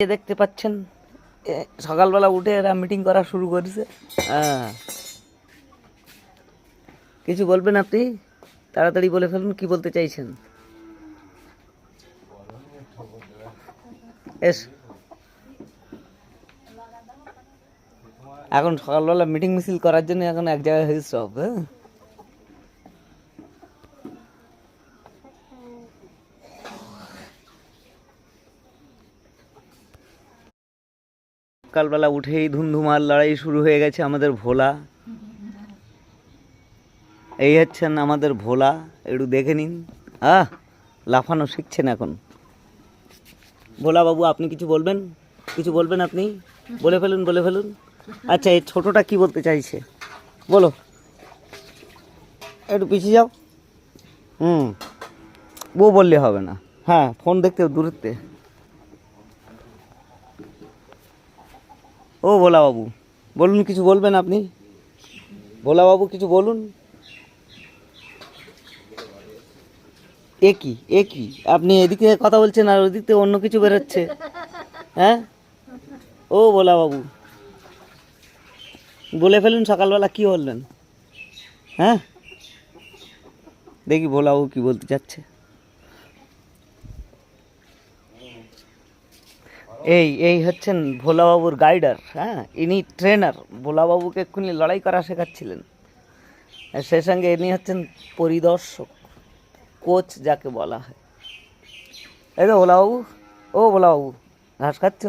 দেখতে পাচ্ছেন সকালবেলা উঠে এরা মিটিং করা শুরু করেছে। হ্যাঁ, কিছু বলবেন আপনি? তাড়াতাড়ি বলে ফেলুন, কি বলতে চাইছেন। এস, এখন সকালবেলা মিটিং মিছিল করার জন্য এখন এক জায়গায় হয়েছে সব। হ্যাঁ, সকালবেলা উঠেই ধুমধুমার লড়াই শুরু হয়ে গেছে আমাদের ভোলা। এই হচ্ছেন আমাদের ভোলা, একটু দেখে নিন। লাফানো শিখছেন এখন। ভোলা বাবু, আপনি কিছু বলবেন? কিছু বলবেন আপনি? বলে ফেলুন, বলে ফেলুন। আচ্ছা, এই ছোটটা কি বলতে চাইছে বলো, একটু পিছিয়ে যাও। বউ বললে হবে না। হ্যাঁ, ফোন দেখতে দূরত্বে। ও ভোলা বাবু, বলুন, কিছু বলবেন আপনি? ভোলা বাবু কিছু বলুন। একই একই, আপনি এদিকে কথা বলছেন আর ওদিক থেকে অন্য কিছু বেরোচ্ছে। হ্যাঁ, ও ভোলা বাবু, বলে ফেলুন সকালবেলা কি বললেন। হ্যাঁ, দেখি ভোলা বাবু কি বলতে চাচ্ছে। এই হচ্ছেন ভোলাবাবুর গাইডার। হ্যাঁ, ইনি ট্রেনার। ভোলাবাবুকে এক্ষুনি লড়াই করা শেখাচ্ছিলেন। আর সেই সঙ্গে ইনি হচ্ছেন পরিদর্শক, কোচ যাকে বলা হয়। এই তো ভোলাবাবু, ও ভোলাবাবু, ঘাস খাচ্ছ?